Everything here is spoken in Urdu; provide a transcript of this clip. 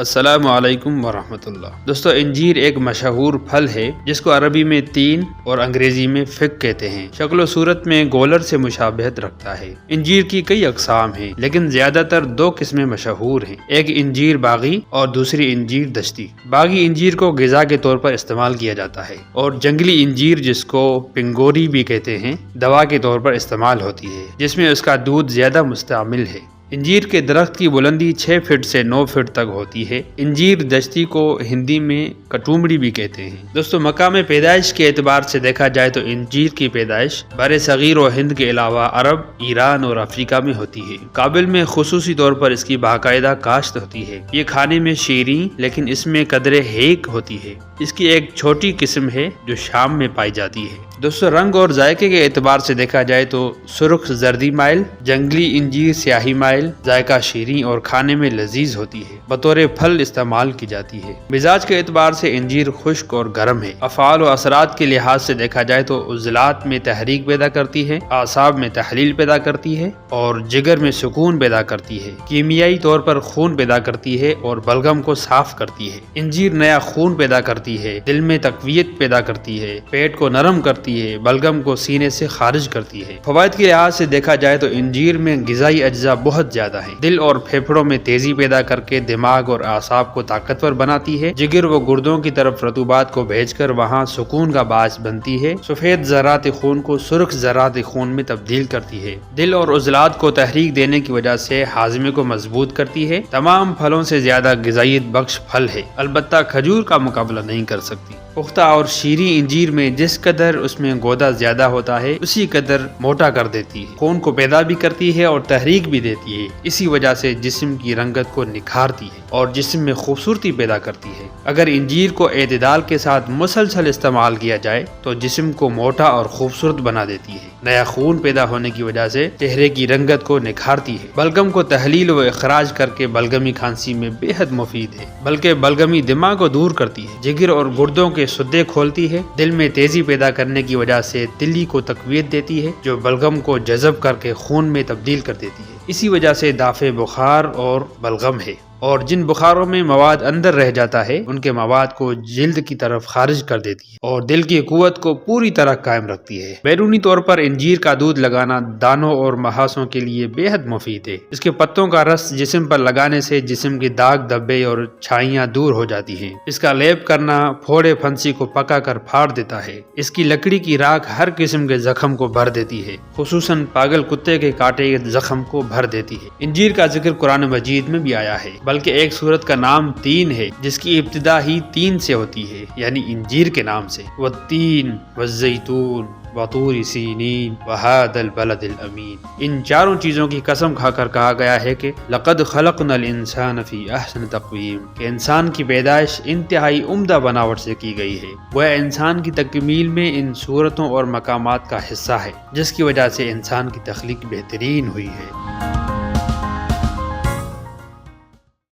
السلام علیکم ورحمۃ اللہ۔ دوستو، انجیر ایک مشہور پھل ہے جس کو عربی میں تین اور انگریزی میں فگ کہتے ہیں۔ شکل و صورت میں گولر سے مشابہت رکھتا ہے۔ انجیر کی کئی اقسام ہیں لیکن زیادہ تر دو قسمیں مشہور ہیں، ایک انجیر باغی اور دوسری انجیر دشتی۔ باغی انجیر کو غذا کے طور پر استعمال کیا جاتا ہے اور جنگلی انجیر جس کو پنگوری بھی کہتے ہیں دوا کے طور پر استعمال ہوتی ہے، جس میں اس کا دودھ زیادہ مستعمل ہے۔ انجیر کے درخت کی بلندی 6 فٹ سے 9 فٹ تک ہوتی ہے۔ انجیر دشتی کو ہندی میں کٹومڑی بھی کہتے ہیں۔ دوستو، مقام پیدائش کے اعتبار سے دیکھا جائے تو انجیر کی پیدائش بر صغیر و ہند کے علاوہ عرب، ایران اور افریقہ میں ہوتی ہے۔ کابل میں خصوصی طور پر اس کی باقاعدہ کاشت ہوتی ہے۔ یہ کھانے میں شیریں لیکن اس میں قدرے ہیک ہوتی ہے۔ اس کی ایک چھوٹی قسم ہے جو شام میں پائی جاتی ہے۔ دوستو، رنگ اور ذائقے کے اعتبار سے دیکھا جائے تو سرخ زردی مائل، جنگلی انجیر سیاہی مائل، ذائقہ شیریں اور کھانے میں لذیذ ہوتی ہے۔ بطور پھل استعمال کی جاتی ہے۔ مزاج کے اعتبار سے انجیر خشک اور گرم ہے۔ افعال و اثرات کے لحاظ سے دیکھا جائے تو عضلات میں تحریک پیدا کرتی ہے، اعصاب میں تحلیل پیدا کرتی ہے اور جگر میں سکون پیدا کرتی ہے۔ کیمیائی طور پر خون پیدا کرتی ہے اور بلغم کو صاف کرتی ہے۔ انجیر نیا خون پیدا کرتی ہے، دل میں تقویت پیدا کرتی ہے، پیٹ کو نرم کرتی ہے، بلغم کو سینے سے خارج کرتی ہے۔ فوائد کے لحاظ سے دیکھا جائے تو انجیر میں غذائی اجزاء بہت زیادہ ہیں۔ دل اور پھیپھڑوں میں تیزی پیدا کر کے دماغ اور اعصاب کو طاقتور بناتی ہے۔ جگر و گردوں کی طرف رطوبات کو بھیج کر وہاں سکون کا باعث بنتی ہے۔ سفید ذرات خون کو سرخ ذرات خون میں تبدیل کرتی ہے۔ دل اور عضلات کو تحریک دینے کی وجہ سے ہاضمے کو مضبوط کرتی ہے۔ تمام پھلوں سے زیادہ غذائیت بخش پھل ہے، البتہ کھجور کا مقابلہ نہیں کر سکتی۔ پختہ اور شیریں انجیر میں جس قدر اس میں گودا زیادہ ہوتا ہے اسی قدر موٹا کر دیتی ہے، خون کو پیدا بھی کرتی ہے اور تحریک بھی دیتی ہے۔ اسی وجہ سے جسم کی رنگت کو نکھارتی ہے اور جسم میں خوبصورتی پیدا کرتی ہے۔ اگر انجیر کو اعتدال کے ساتھ مسلسل استعمال کیا جائے تو جسم کو موٹا اور خوبصورت بنا دیتی ہے۔ نیا خون پیدا ہونے کی وجہ سے چہرے کی رنگت کو نکھارتی ہے۔ بلغم کو تحلیل و اخراج کر کے بلغمی کھانسی میں بے حد مفید ہے، بلکہ بلغمی دماغ کو دور کرتی ہے۔ جگر اور گردوں کے سدے کھولتی ہے۔ دل میں تیزی پیدا کرنے کی وجہ سے تلی کو تقویت دیتی ہے جو بلغم کو جذب کر کے خون میں تبدیل کر دیتی ہے۔ اسی وجہ سے دافع بخار اور بلغم ہے، اور جن بخاروں میں مواد اندر رہ جاتا ہے ان کے مواد کو جلد کی طرف خارج کر دیتی ہے اور دل کی قوت کو پوری طرح قائم رکھتی ہے۔ بیرونی طور پر انجیر کا دودھ لگانا دانوں اور مہاسوں کے لیے بے حد مفید ہے۔ اس کے پتوں کا رس جسم پر لگانے سے جسم کے داغ دھبے اور چھائیاں دور ہو جاتی ہیں۔ اس کا لیپ کرنا پھوڑے پھنسی کو پکا کر پھاڑ دیتا ہے۔ اس کی لکڑی کی راکھ ہر قسم کے زخم کو بھر دیتی ہے، خصوصاً پاگل کتے کے کاٹے کے زخم کو بھر دیتی ہے۔ انجیر کا ذکر قرآن مجید میں بھی آیا ہے، بلکہ ایک سورت کا نام تین ہے جس کی ابتدا ہی تین سے ہوتی ہے، یعنی انجیر کے نام سے۔ والتین والزیتون وطور سینین وہذا البلد الامین۔ ان چاروں چیزوں کی قسم کھا کر کہا گیا ہے کہ لقد خلقنا الانسان فی احسن تقویم، کہ انسان کی پیدائش انتہائی عمدہ بناوٹ سے کی گئی ہے۔ وہ انسان کی تکمیل میں ان صورتوں اور مقامات کا حصہ ہے جس کی وجہ سے انسان کی تخلیق بہترین ہوئی ہے۔